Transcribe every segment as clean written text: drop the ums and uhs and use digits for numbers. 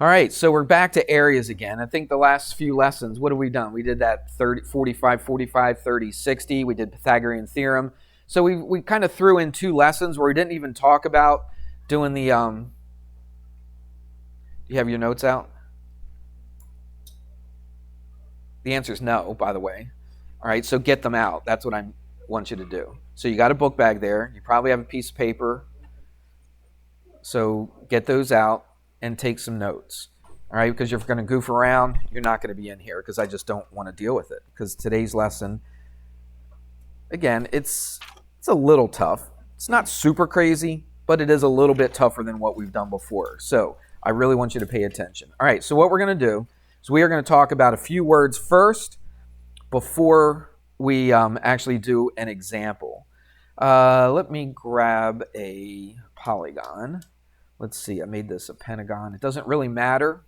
All right, so we're back to areas again. I think the last few lessons, what have we done? We did that 30, 45, 45, 30, 60. We did Pythagorean theorem. So we kind of threw in 2 lessons where we didn't even talk about doing the, do you have your notes out? The answer is no, by the way. All right, so get them out. That's what I want you to do. So you got a book bag there. You probably have a piece of paper. So get those out and take some notes. All right, because if you're going to goof around, you're not going to be in here because I just don't want to deal with it. Because today's lesson, again, it's a little tough. It's not super crazy, but it is a little bit tougher than what we've done before. So I really want you to pay attention. All right, so what we're going to do is we are going to talk about a few words first before we actually do an example. Let me grab a polygon. Let's see, I made this a pentagon. It doesn't really matter,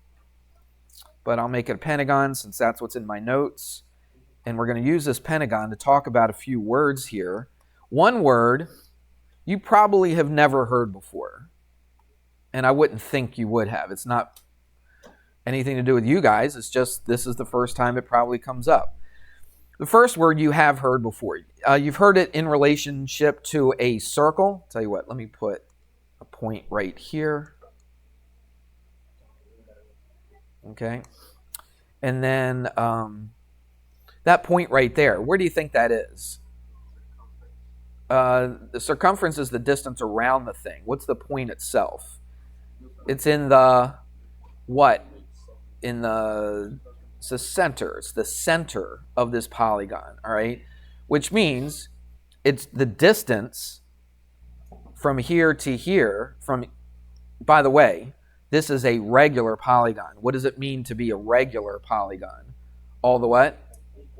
but I'll make it a pentagon since that's what's in my notes. And we're going to use this pentagon to talk about a few words here. One word you probably have never heard before, and I wouldn't think you would have. It's not anything to do with you guys. It's just this is the first time it probably comes up. The first word you have heard before. You've heard it in relationship to a circle. Tell you what, let me put a point right here. Okay. And then that point right there, where do you think that is? The circumference is the distance around the thing. What's the point itself? It's in the what? In the center. It's the center of this polygon, all right? Which means it's the distance from here to here. By the way, this is a regular polygon. What does it mean to be a regular polygon? All the what?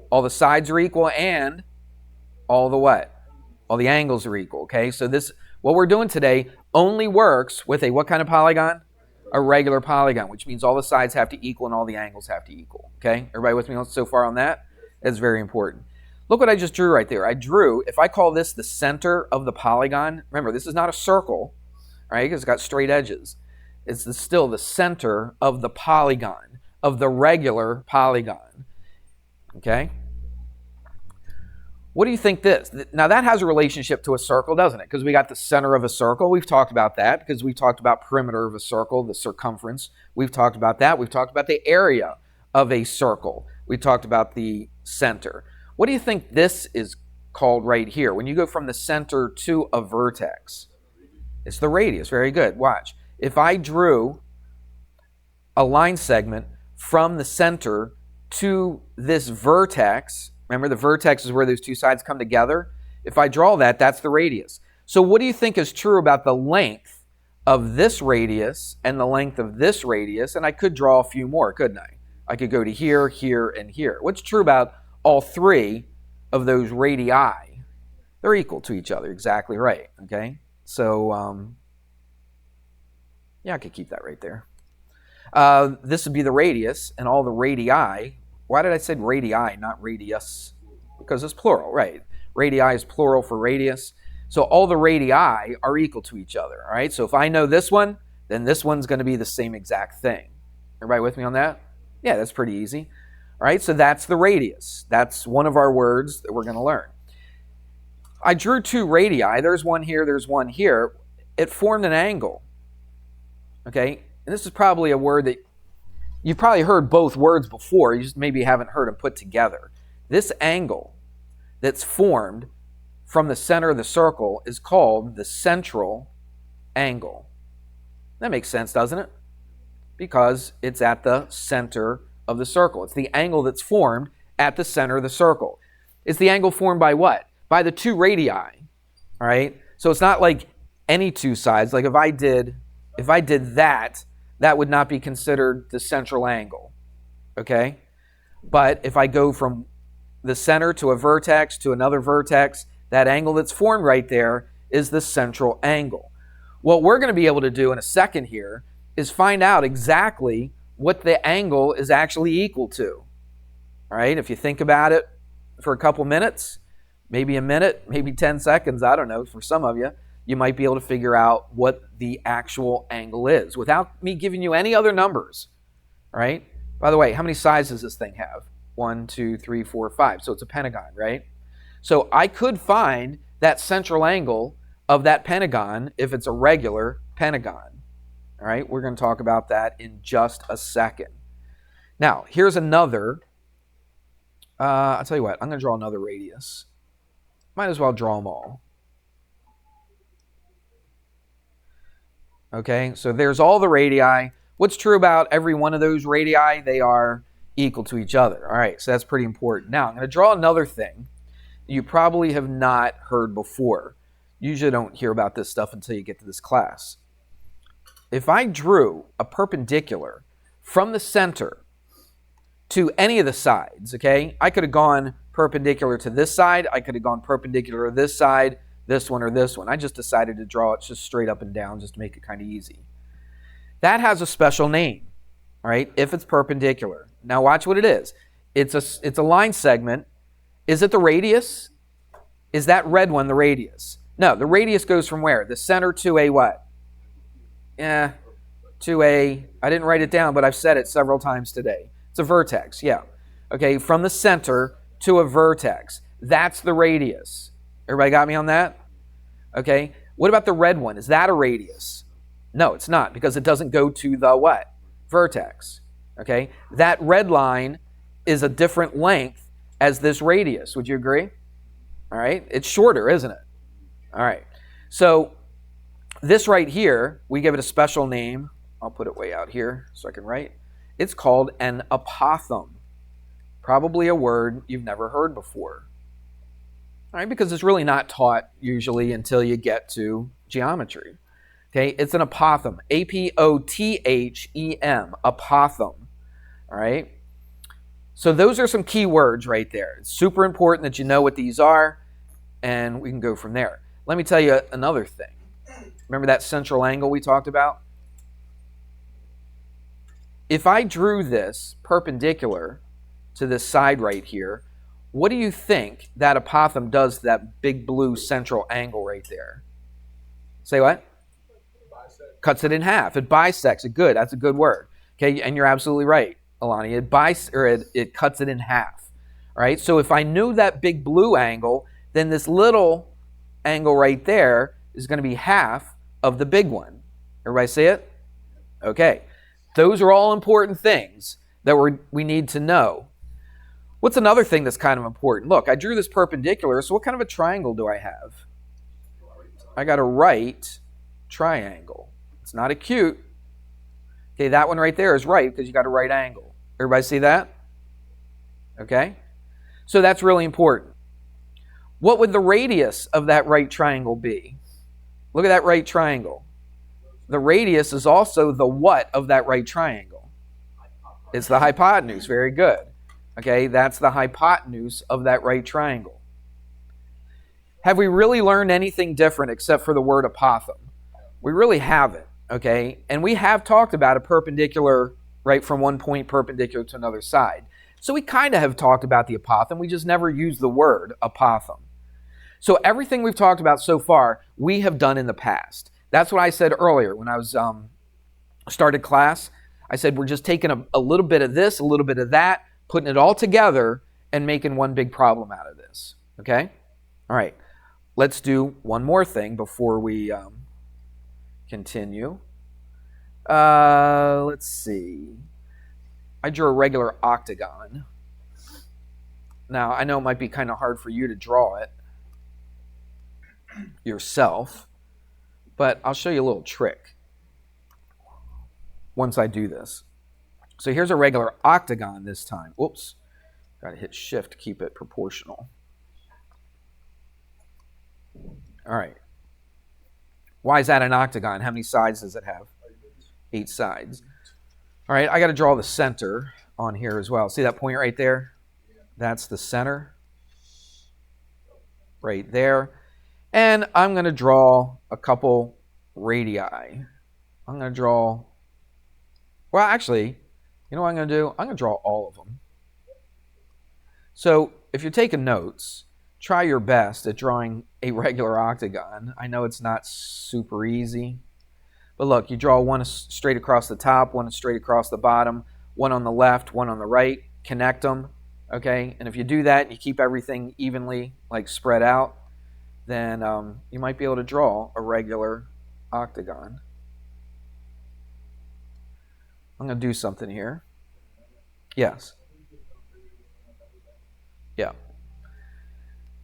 All the sides are equal and all the what? All the angles are equal, okay? So this, what we're doing today only works with a what kind of polygon? A regular polygon, which means all the sides have to equal and all the angles have to equal, okay? Everybody with me so far on that? That's very important. Look what I just drew right there. I drew, if I call this the center of the polygon, remember, this is not a circle, right? Because it's got straight edges. It's still the center of the polygon, of the regular polygon, okay? What do you think this? Now that has a relationship to a circle, doesn't it? Because we got the center of a circle. We've talked about that because we've talked about perimeter of a circle, the circumference. We've talked about that. We've talked about the area of a circle. We talked about the center. What do you think this is called right here? When you go from the center to a vertex, it's the radius. Very good. Watch. If I drew a line segment from the center to this vertex, remember the vertex is where those two sides come together. If I draw that, that's the radius. So what do you think is true about the length of this radius and the length of this radius? And I could draw a few more, couldn't I? I could go to here, here, and here. What's true about all 3 of those radii? They're equal to each other. Exactly right, okay? So, yeah, I could keep that right there. This would be the radius, and all the radii. Why did I say radii, not radius? Because it's plural, right? Radii is plural for radius. So all the radii are equal to each other, all right? So if I know this one, then this one's going to be the same exact thing. Everybody with me on that? Yeah, that's pretty easy. All right, so that's the radius. That's one of our words that we're going to learn. I drew 2 radii. There's one here, there's one here. It formed an angle, okay? And this is probably a word that you've probably heard both words before. You just maybe haven't heard them put together. This angle that's formed from the center of the circle is called the central angle. That makes sense, doesn't it? Because it's at the center of the circle. It's the angle that's formed at the center of the circle. It's the angle formed by what? By the 2 radii, all right? So it's not like any 2 sides. Like if I did that, that would not be considered the central angle, okay? But if I go from the center to a vertex to another vertex, that angle that's formed right there is the central angle. What we're going to be able to do in a second here is find out exactly what the angle is actually equal to. All right, if you think about it for a couple minutes, maybe a minute, maybe 10 seconds, I don't know, for some of you, you might be able to figure out what the actual angle is without me giving you any other numbers, right? By the way, how many sides does this thing have? 1, 2, 3, 4, 5. So it's a pentagon, right? So I could find that central angle of that pentagon if it's a regular pentagon. All right, we're going to talk about that in just a second. Now, here's another. I'll tell you what, I'm going to draw another radius. Might as well draw them all. Okay, so there's all the radii. What's true about every one of those radii? They are equal to each other. All right, so that's pretty important. Now, I'm going to draw another thing you probably have not heard before. Usually don't hear about this stuff until you get to this class. If I drew a perpendicular from the center to any of the sides, okay, I could have gone perpendicular to this side, I could have gone perpendicular to this side, this one, or this one. I just decided to draw it just straight up and down just to make it kind of easy. That has a special name, all right, if it's perpendicular. Now watch what it is. It's a line segment. Is it the radius? Is that red one the radius? No, the radius goes from where? The center to a what? To a, I didn't write it down, but I've said it several times today. It's a vertex, yeah. Okay, from the center to a vertex. That's the radius. Everybody got me on that? Okay, what about the red one? Is that a radius? No, it's not, because it doesn't go to the what? Vertex. Okay, that red line is a different length as this radius. Would you agree? All right, it's shorter, isn't it? All right, so this right here, we give it a special name. I'll put it way out here so I can write. It's called an apothem. Probably a word you've never heard before. All right, because it's really not taught usually until you get to geometry. Okay, it's an apothem. A-P-O-T-H-E-M, apothem. All right, so those are some key words right there. It's super important that you know what these are, and we can go from there. Let me tell you another thing. Remember that central angle we talked about? If I drew this perpendicular to this side right here, what do you think that apothem does to that big blue central angle right there? Say what? Cuts it in half. It bisects it. Good. That's a good word. Okay, and you're absolutely right, Alani. It cuts it in half. All right. So if I knew that big blue angle, then this little angle right there is going to be half of the big one. Everybody see it? Okay. Those are all important things that we need to know. What's another thing that's kind of important? Look, I drew this perpendicular, so what kind of a triangle do I have? I got a right triangle. It's not acute. Okay, that one right there is right because you got a right angle. Everybody see that? Okay? So that's really important. What would the radius of that right triangle be? Look at that right triangle. The radius is also the what of that right triangle? It's the hypotenuse. Very good. Okay, that's the hypotenuse of that right triangle. Have we really learned anything different except for the word apothem? We really haven't, okay? And we have talked about a perpendicular, right, from one point perpendicular to another side. So we kind of have talked about the apothem. We just never used the word apothem. So everything we've talked about so far, we have done in the past. That's what I said earlier when I was started class. I said we're just taking a little bit of this, a little bit of that, putting it all together and making one big problem out of this. Okay? All right. Let's do one more thing before we continue. Let's see. I drew a regular octagon. Now, I know it might be kind of hard for you to draw it yourself, but I'll show you a little trick once I do this. So here's a regular octagon this time. Whoops. Got to hit shift to keep it proportional. All right. Why is that an octagon? How many sides does it have? 8 sides. All right, I got to draw the center on here as well. See that point right there? That's the center right there. And I'm going to draw a couple radii. I'm going to draw, well, actually, you know what I'm going to do? I'm going to draw all of them. So if you're taking notes, try your best at drawing a regular octagon. I know it's not super easy, but look, you draw one straight across the top, one straight across the bottom, one on the left, one on the right, connect them, okay? And if you do that and you keep everything evenly like spread out, then you might be able to draw a regular octagon. I'm going to do something here. Yes. Yeah.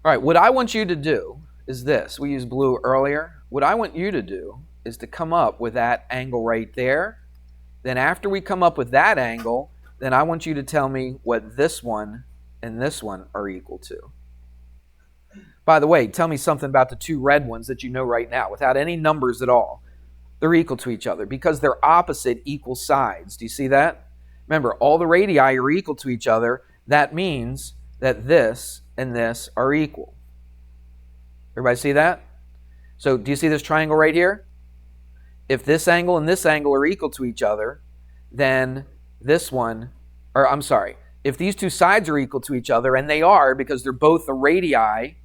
All right, what I want you to do is this. We used blue earlier. What I want you to do is to come up with that angle right there. Then after we come up with that angle, then I want you to tell me what this one and this one are equal to. By the way, tell me something about the two red ones that you know right now without any numbers at all. They're equal to each other because they're opposite equal sides. Do you see that? Remember, all the radii are equal to each other. That means that this and this are equal. Everybody see that? So do you see this triangle right here? If this angle and this angle are equal to each other, then this one, or I'm sorry, if these two sides are equal to each other, and they are because they're both the radii,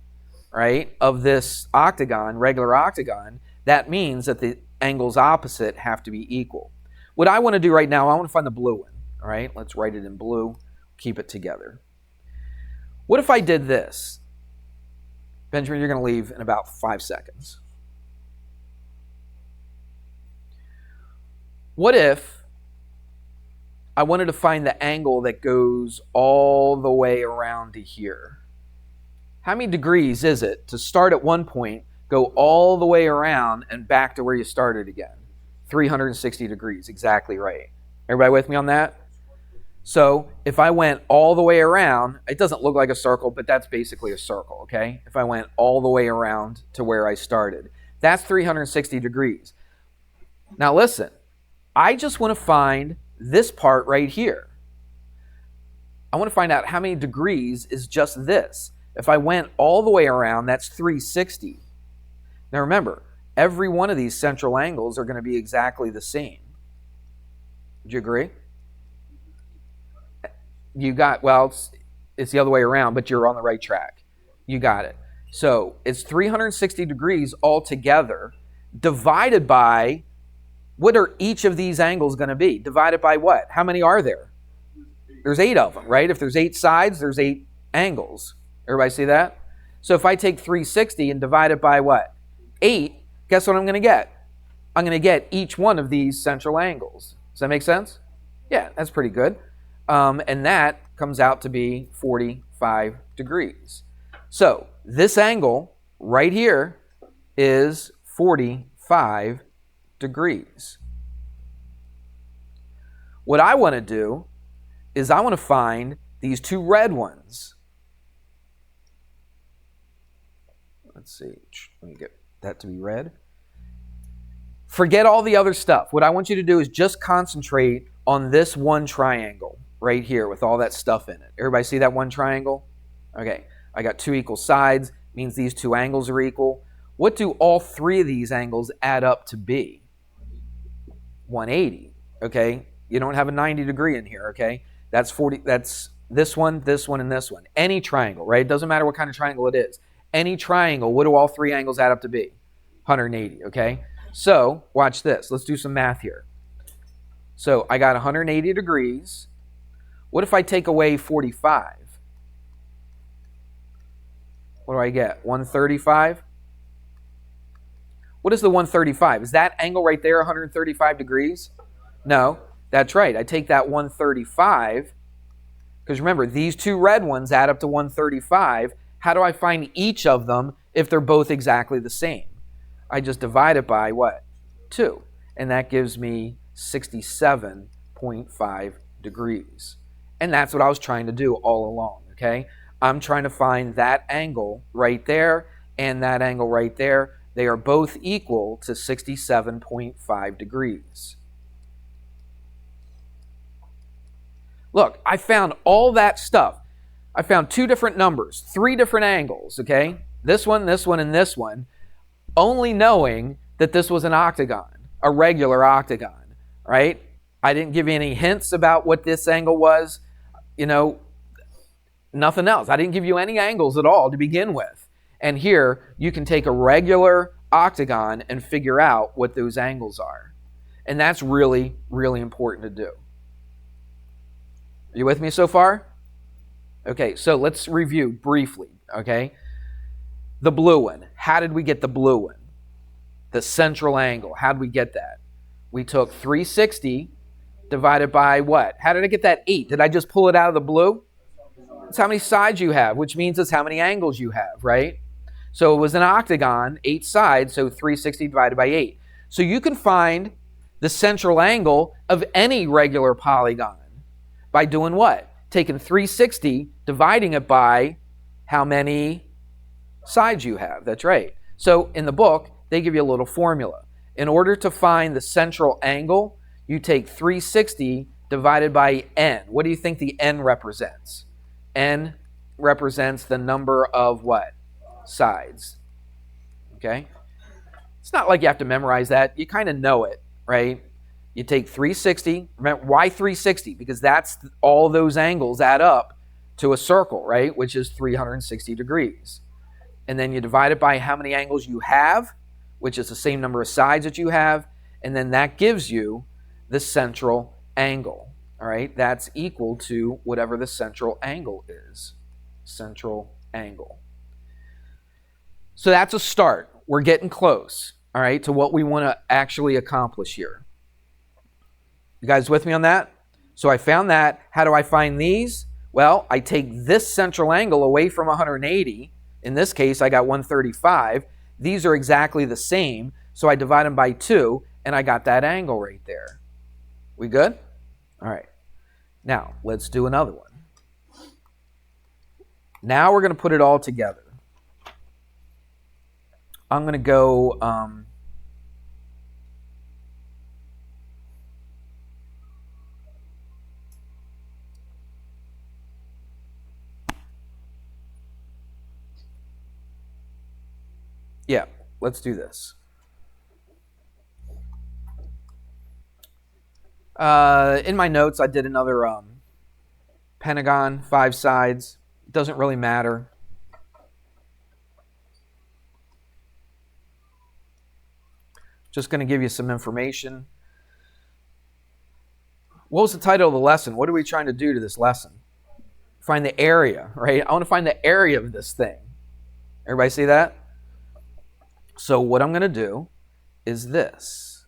right, of this octagon, regular octagon, that means that the angles opposite have to be equal. What I want to do right now, I want to find the blue one. All right, let's write it in blue, keep it together. What if I did this? Benjamin, you're going to leave in about 5 seconds. What if I wanted to find the angle that goes all the way around to here? How many degrees is it to start at one point, go all the way around, and back to where you started again? 360 degrees, exactly right. Everybody with me on that? So if I went all the way around, it doesn't look like a circle, but that's basically a circle, okay? If I went all the way around to where I started, that's 360 degrees. Now listen, I just want to find this part right here. I want to find out how many degrees is just this. If I went all the way around, that's 360. Now remember, every one of these central angles are going to be exactly the same. Would you agree? You got, well, it's the other way around, but you're on the right track. You got it. So it's 360 degrees altogether, divided by, what are each of these angles going to be? Divided by what? How many are there? There's 8 of them, right? If there's 8 sides, there's 8 angles. Everybody see that? So if I take 360 and divide it by what? 8, guess what I'm going to get? I'm going to get each one of these central angles. Does that make sense? Yeah, that's pretty good. And that comes out to be 45 degrees. So this angle right here is 45 degrees. What I want to do is I want to find these two red ones. Let's see. Let me get that to be red. Forget all the other stuff. What I want you to do is just concentrate on this one triangle right here with all that stuff in it. Everybody see that one triangle? Okay, I got 2 equal sides, means these 2 angles are equal. What do all 3 of these angles add up to be? 180, okay? You don't have a 90 degree in here, okay? That's 40, that's this one, and this one. Any triangle, right? It doesn't matter what kind of triangle it is. Any triangle, what do all 3 angles add up to be? 180, okay? So, watch this. Let's do some math here. So, I got 180 degrees. What if I take away 45? What do I get? 135? What is the 135? Is that angle right there 135 degrees? No, that's right. I take that 135, because remember, these 2 red ones add up to 135. How do I find each of them if they're both exactly the same? I just divide it by what? 2. And that gives me 67.5 degrees. And that's what I was trying to do all along, okay? I'm trying to find that angle right there and that angle right there. They are both equal to 67.5 degrees. Look, I found all that stuff. I found 2 different numbers, 3 different angles, okay? This one, and this one, only knowing that this was an octagon, a regular octagon, right? I didn't give you any hints about what this angle was. You know, Nothing else. I didn't give you any angles at all to begin with. And here, you can take a regular octagon and figure out what those angles are. And that's really, really important to do. Are you with me so far? Okay, so let's review briefly, okay? The blue one. How did we get the blue one? The central angle. How did we get that? We took 360 divided by what? How did I get that 8? Did I just pull it out of the blue? It's how many sides you have, which means it's how many angles you have, right? So it was an octagon, 8 sides, so 360 divided by 8. So you can find the central angle of any regular polygon by doing what? Taking 360, dividing it by how many sides you have. That's right. So in the book, they give you a little formula. In order to find the central angle, you take 360 divided by n. What do you think the n represents? N represents the number of what? Sides. Okay? It's not like you have to memorize that. You kind of know it, right? You take 360. Remember, why 360? Because that's all those angles add up to a circle, right? Which is 360 degrees. And then you divide it by how many angles you have, which is the same number of sides that you have. And then that gives you the central angle. All right? That's equal to whatever the central angle is. Central angle. So that's a start. We're getting close, all right, to what we want to actually accomplish here. You guys with me on that? So I found that. How do I find these? Well, I take this central angle away from 180. In this case, I got 135. These are exactly the same, so I divide them by 2, and I got that angle right there. We good? All right. Now, let's do another one. Now we're going to put it all together. I'm going to go... yeah, let's do this. In my notes, I did another pentagon, 5 sides. It doesn't really matter. Just going to give you some information. What was the title of the lesson? What are we trying to do to this lesson? Find the area, right? I want to find the area of this thing. Everybody see that? So what I'm going to do is this.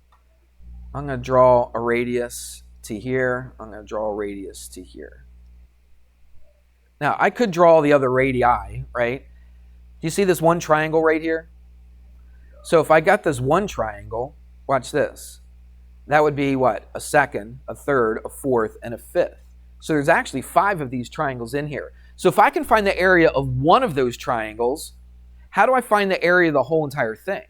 I'm going to draw a radius to here. I'm going to draw a radius to here. Now, I could draw the other radii, right? Do you see this one triangle right here? So if I got this one triangle, watch this. That would be what? A second, a third, a fourth, and a fifth. So there's actually 5 of these triangles in here. So if I can find the area of one of those triangles, how do I find the area of the whole entire thing?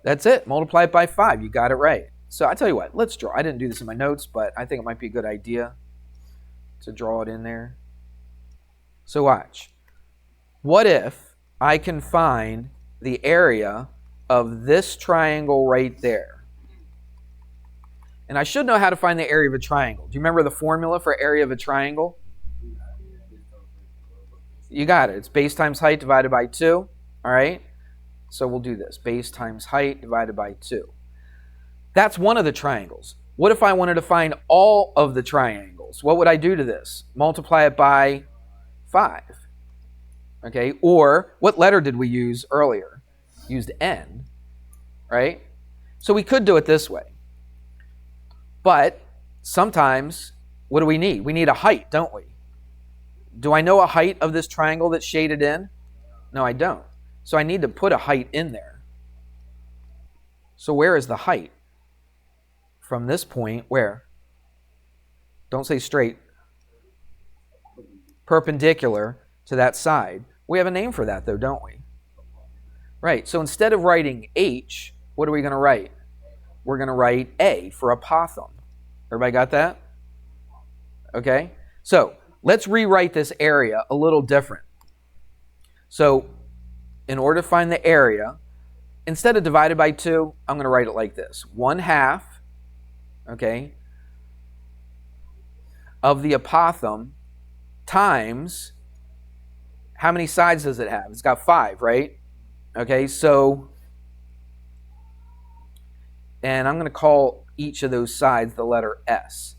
That's it. Multiply it by 5. You got it right. So I tell you what, let's draw. I didn't do this in my notes, but I think it might be a good idea to draw it in there. So watch. What if I can find the area of this triangle right there? And I should know how to find the area of a triangle. Do you remember the formula for area of a triangle? You got it. It's base times height divided by 2. All right? So we'll do this. Base times height divided by 2. That's one of the triangles. What if I wanted to find all of the triangles? What would I do to this? Multiply it by 5. Okay? Or what letter did we use earlier? Used n. Right? So we could do it this way. But sometimes, what do we need? We need a height, don't we? Do I know a height of this triangle that's shaded in? No, I don't. So I need to put a height in there. So where is the height? From this point, where? Don't say straight. Perpendicular to that side. We have a name for that, though, don't we? Right. So instead of writing H, what are we going to write? We're going to write A for apothem. Everybody got that? Okay. So let's rewrite this area a little different. So in order to find the area, instead of divided by 2, I'm going to write it like this. 1/2, okay, of the apothem times, how many sides does it have? It's got 5, right? Okay, so, and I'm going to call each of those sides the letter S.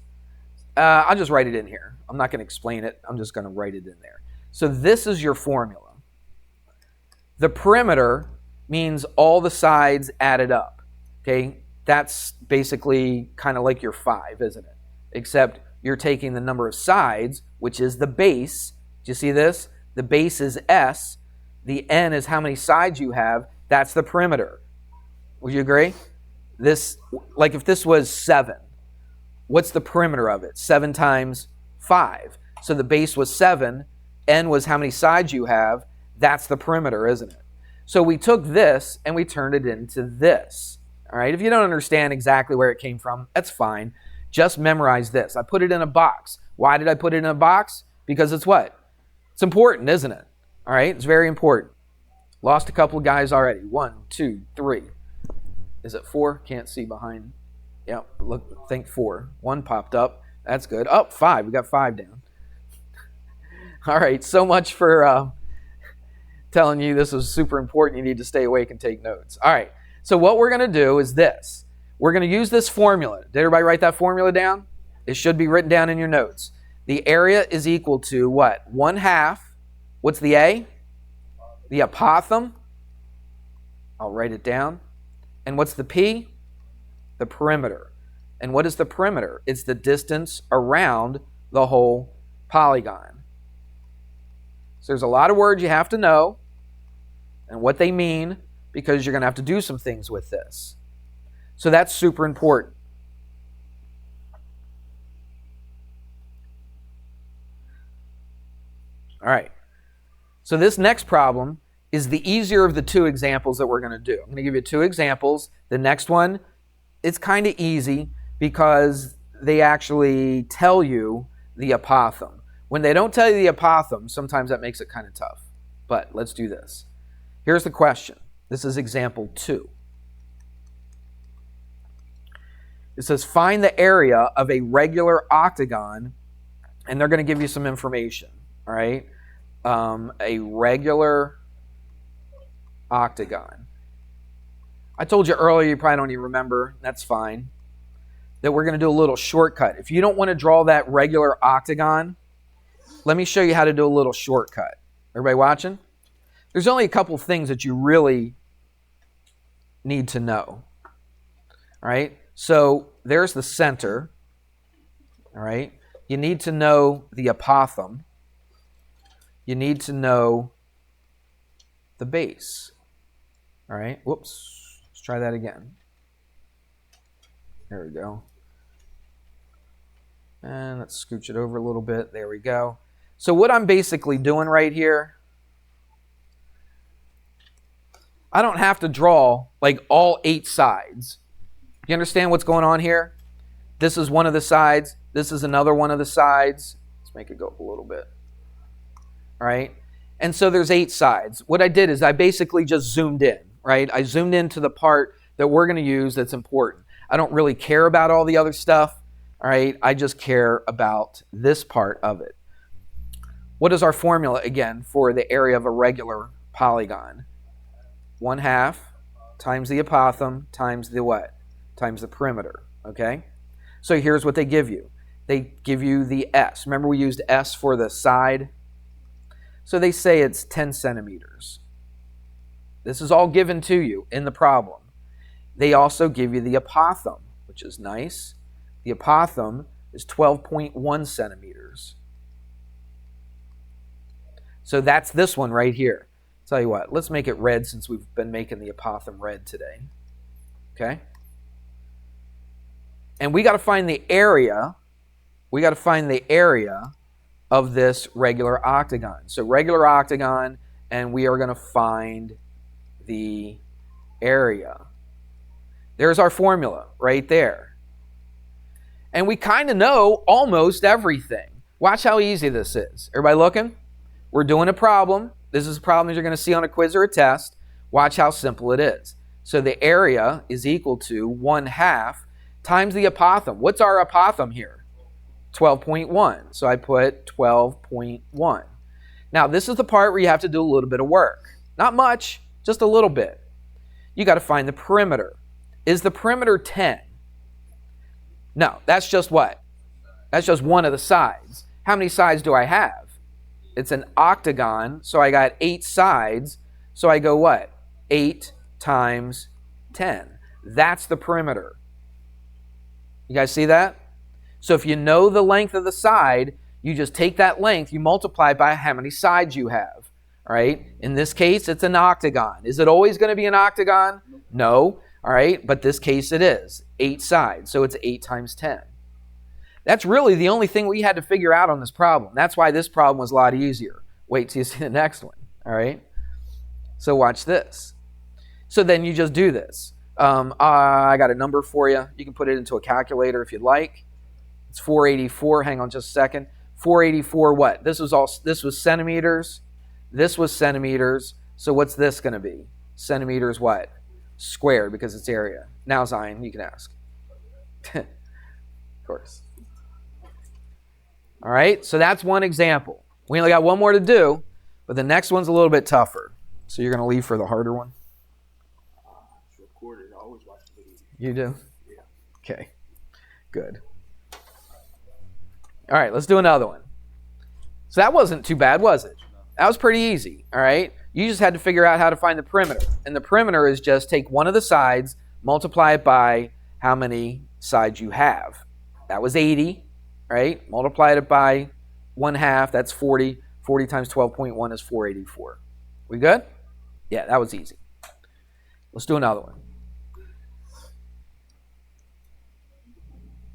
I'll just write it in here. I'm not going to explain it. I'm just going to write it in there. So this is your formula. The perimeter means all the sides added up. Okay, that's basically kind of like your 5, isn't it? Except you're taking the number of sides, which is the base. Do you see this? The base is S. The N is how many sides you have. That's the perimeter. Would you agree? This, like if this was 7, what's the perimeter of it? 7 times 5. So the base was 7. N was how many sides you have. That's the perimeter, isn't it? So we took this and we turned it into this. All right, if you don't understand exactly where it came from, that's fine. Just memorize this. I put it in a box. Why did I put it in a box? Because it's what? It's important, isn't it? All right, it's very important. Lost a couple of guys already. 1, 2, 3. Is it 4? Can't see behind. Yeah, look, think 4. 1 popped up. That's good. Oh, 5. We got 5 down. All right, so much for telling you this is super important. You need to stay awake and take notes. All right, so what we're going to do is this. We're going to use this formula. Did everybody write that formula down? It should be written down in your notes. The area is equal to what? 1/2. What's the A? The apothem. I'll write it down. And what's the P? The perimeter. And what is the perimeter? It's the distance around the whole polygon. So there's a lot of words you have to know and what they mean, because you're going to have to do some things with this. So that's super important. All right. So this next problem is the easier of the 2 examples that we're going to do. I'm going to give you 2 examples. The next one, it's kind of easy because they actually tell you the apothem. When they don't tell you the apothem, sometimes that makes it kind of tough. But let's do this. Here's the question. This is example 2. It says, find the area of a regular octagon, and they're going to give you some information. All right? A regular octagon. I told you earlier, you probably don't even remember, that's fine, that we're going to do a little shortcut. If you don't want to draw that regular octagon, let me show you how to do a little shortcut. Everybody watching? There's only a couple things that you really need to know. All right? So there's the center. All right? You need to know the apothem. You need to know the base. All right? Whoops. Let's try that again. There we go. And let's scooch it over a little bit. There we go. So what I'm basically doing right here, I don't have to draw like all 8 sides. You understand what's going on here? This is one of the sides. This is another one of the sides. Let's make it go up a little bit. All right? And so there's 8 sides. What I did is I basically just zoomed in, right? I zoomed into the part that we're going to use that's important. I don't really care about all the other stuff, all right? I just care about this part of it. What is our formula, again, for the area of a regular polygon? 1/2 times the apothem times the what? Times the perimeter, okay? So here's what they give you. They give you the S. Remember we used S for the side? So they say it's 10 centimeters. This is all given to you in the problem. They also give you the apothem, which is nice. The apothem is 12.1 centimeters. So that's this one right here. Tell you what, let's make it red since we've been making the apothem red today. Okay? And we got to find the area. We got to find the area of this regular octagon. So regular octagon, and we are going to find the area. There's our formula right there. And we kind of know almost everything. Watch how easy this is. Everybody looking? We're doing a problem. This is a problem that you're going to see on a quiz or a test. Watch how simple it is. So the area is equal to 1/2 times the apothem. What's our apothem here? 12.1. So I put 12.1. Now, this is the part where you have to do a little bit of work. Not much, just a little bit. You got to find the perimeter. Is the perimeter 10? No, that's just what? That's just one of the sides. How many sides do I have? It's an octagon, so I got 8 sides. So I go what? 8 times 10. That's the perimeter. You guys see that? So if you know the length of the side, you just take that length, you multiply by how many sides you have. All right? In this case, it's an octagon. Is it always going to be an octagon? No. All right? But this case it is. 8 sides. So it's 8 times 10. That's really the only thing we had to figure out on this problem. That's why this problem was a lot easier. Wait till you see the next one. All right? So watch this. So then you just do this. I got a number for you. You can put it into a calculator if you'd like. It's 484. Hang on just a second. 484 what? This was centimeters. This was centimeters. So what's this going to be? Centimeters what? Squared, because it's area. Now, Zion, you can ask. Of course. All right, so that's one example. We only got one more to do, but the next one's a little bit tougher. So you're going to leave for the harder one? You do? Yeah. Okay, good. All right, let's do another one. So that wasn't too bad, was it? That was pretty easy, all right? You just had to figure out how to find the perimeter. And the perimeter is just take one of the sides, multiply it by how many sides you have. That was 80, right? Multiplied it by 1/2, that's 40. 40 times 12.1 is 484. We good? Yeah, that was easy. Let's do another one.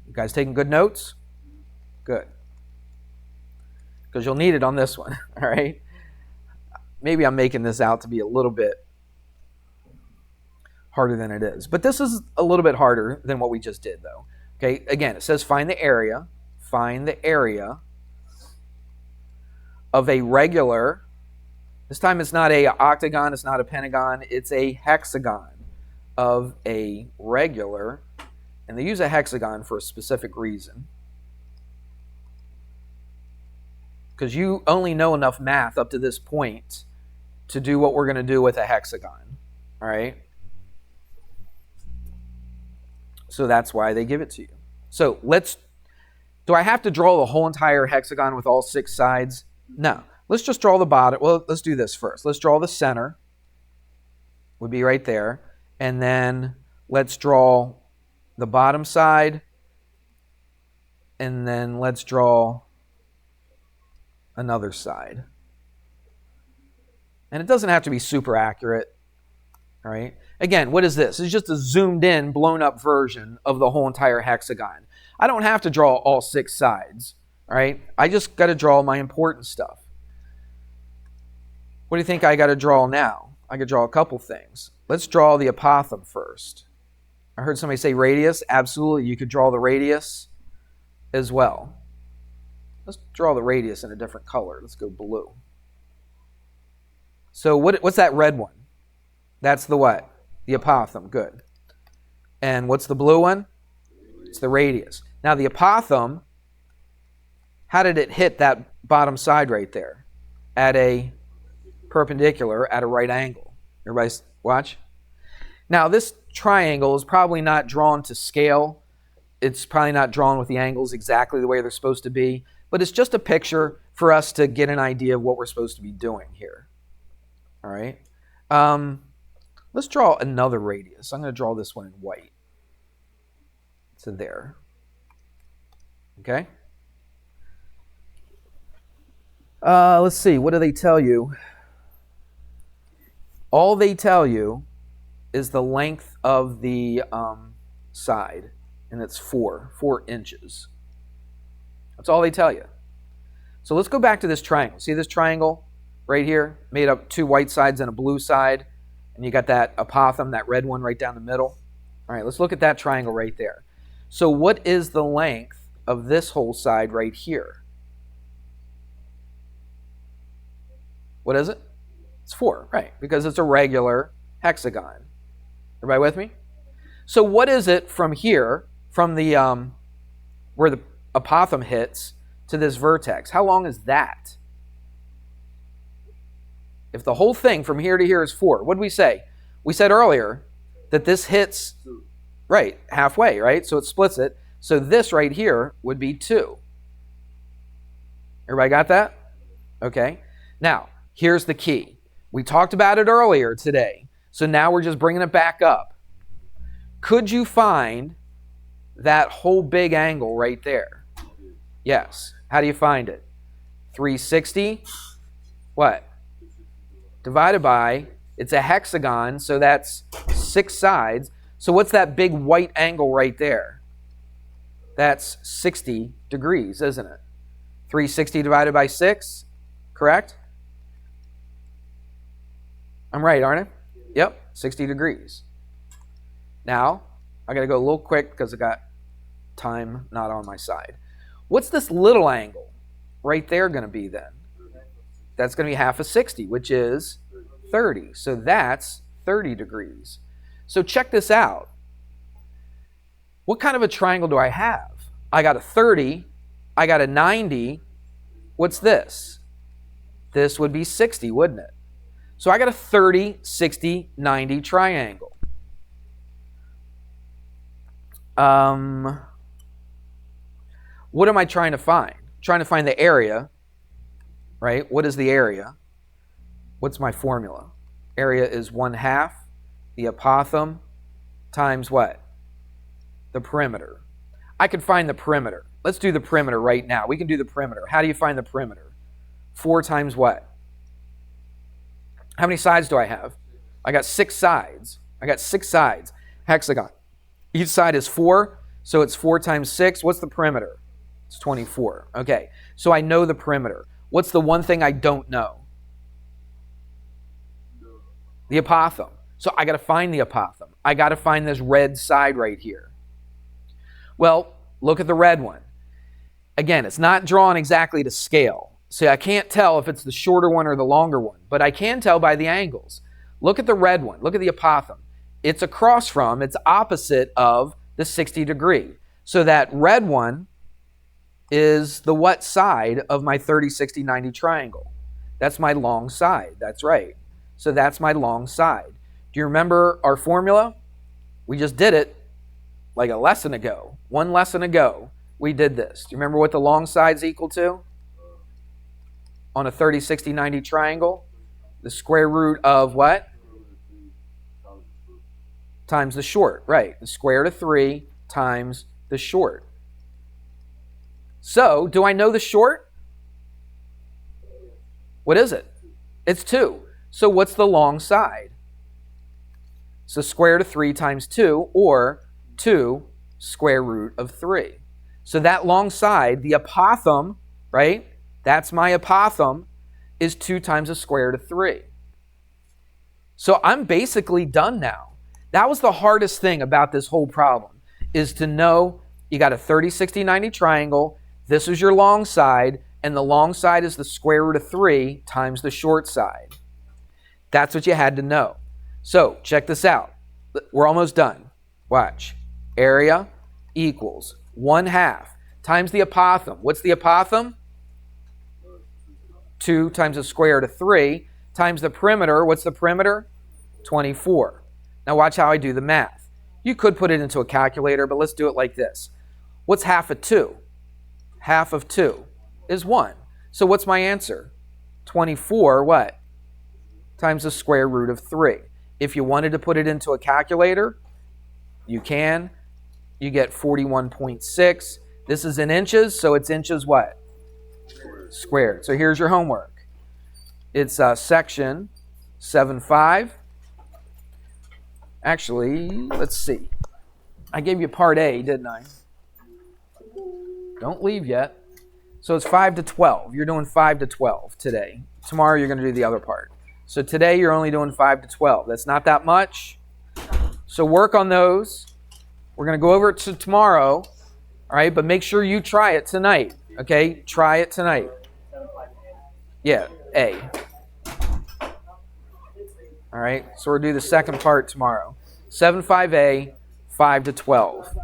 You guys taking good notes? Good. Because you'll need it on this one, all right? Maybe I'm making this out to be a little bit harder than it is. But this is a little bit harder than what we just did, though. Okay, again, it says find the area. Find the area of a regular. This time it's not a octagon, it's not a pentagon, it's a hexagon of a regular. And they use a hexagon for a specific reason. Because you only know enough math up to this point to do what we're going to do with a hexagon. All right? So that's why they give it to you. So do I have to draw the whole entire hexagon with all 6 sides? No. Let's just draw the bottom. Well, let's do this first. Let's draw the center. Would be right there. And then let's draw the bottom side. And then let's draw another side. And it doesn't have to be super accurate. All right. Again, what is this? It's just a zoomed in, blown up version of the whole entire hexagon. I don't have to draw all 6 sides. All right. I just got to draw my important stuff. What do you think I got to draw now? I could draw a couple things. Let's draw the apothem first. I heard somebody say radius. Absolutely. You could draw the radius as well. Let's draw the radius in a different color. Let's go blue. So what's that red one? That's the what? The apothem. Good. And what's the blue one? It's the radius. Now the apothem, how did it hit that bottom side right there? At a perpendicular, at a right angle. Everybody watch? Now this triangle is probably not drawn to scale. It's probably not drawn with the angles exactly the way they're supposed to be. But it's just a picture for us to get an idea of what we're supposed to be doing here. All right. Let's draw another radius. I'm going to draw this one in white. So there. Okay. Let's see. What do they tell you? All they tell you is the length of the side. And it's 4 inches. That's all they tell you. So let's go back to this triangle. See this triangle right here? Made up 2 white sides and a blue side. And you got that apothem, that red one right down the middle. All right, let's look at that triangle right there. So what is the length of this whole side right here? What is it? It's 4, right, because it's a regular hexagon. Everybody with me? So what is it from here, from the where the apothem hits to this vertex. How long is that? If the whole thing from here to here is 4, what did we say? We said earlier that this hits, right, halfway, right? So it splits it. So this right here would be 2. Everybody got that? Okay. Now, here's the key. We talked about it earlier today. So now we're just bringing it back up. Could you find that whole big angle right there? Yes. How do you find it? 360. What? Divided by, it's a hexagon, so that's 6 sides. So what's that big white angle right there? That's 60 degrees, isn't it? 360 divided by 6, correct? I'm right, aren't I? Yep, 60 degrees. Now, I got to go a little quick because I got time not on my side. What's this little angle right there going to be then? That's going to be half of 60, which is 30. So that's 30 degrees. So check this out. What kind of a triangle do I have? I got a 30. I got a 90. What's this? This would be 60, wouldn't it? So I got a 30, 60, 90 triangle. What am I trying to find? Trying to find the area, right? What is the area? What's my formula? Area is 1/2 the apothem times what? The perimeter. I could find the perimeter. Let's do the perimeter right now. We can do the perimeter. How do you find the perimeter? 4 times what? How many sides do I have? I got 6 sides. I got 6 sides. Hexagon. Each side is 4, so it's 4 times 6. What's the perimeter? It's 24. Okay, so I know the perimeter. What's the one thing I don't know? The apothem. So I got to find the apothem. I got to find this red side right here. Well, look at the red one. Again, it's not drawn exactly to scale. So I can't tell if it's the shorter one or the longer one, but I can tell by the angles. Look at the red one. Look at the apothem. It's across from, it's opposite of the 60 degree. So that red one is the what side of my 30, 60, 90 triangle? That's my long side. That's right. So that's my long side. Do you remember our formula? We just did it like a lesson ago. One lesson ago, we did this. Do you remember what the long side's equal to? On a 30, 60, 90 triangle? The square root of what? Times the short, right. The square root of 3 times the short. So, do I know the short? What is it? It's 2. So what's the long side? So square root of 3 times 2, or 2 square root of 3. So that long side, the apothem, right? That's my apothem, is 2 times the square root of 3. So I'm basically done now. That was the hardest thing about this whole problem, is to know you got a 30, 60, 90 triangle. This is your long side, and the long side is the square root of 3 times the short side. That's what you had to know. So check this out. We're almost done. Watch. Area equals 1/2 times the apothem. What's the apothem? 2 times the square root of 3 times the perimeter. What's the perimeter? 24. Now watch how I do the math. You could put it into a calculator, but let's do it like this. What's half of 2? Half of 2 is 1. So what's my answer? 24 what? Times the square root of 3. If you wanted to put it into a calculator, you can. You get 41.6. This is in inches, so it's inches what? Squared. So here's your homework. It's section 7.5. Actually, let's see. I gave you part A, didn't I? Don't leave yet. So it's 5 to 12. You're doing 5 to 12 today. Tomorrow you're going to do the other part. So today you're only doing 5 to 12. That's not that much. So work on those. We're going to go over it to tomorrow. All right, but make sure you try it tonight. Okay, try it tonight. Yeah, A. All right, so we'll do the second part tomorrow. 7.5A, 5 to 12.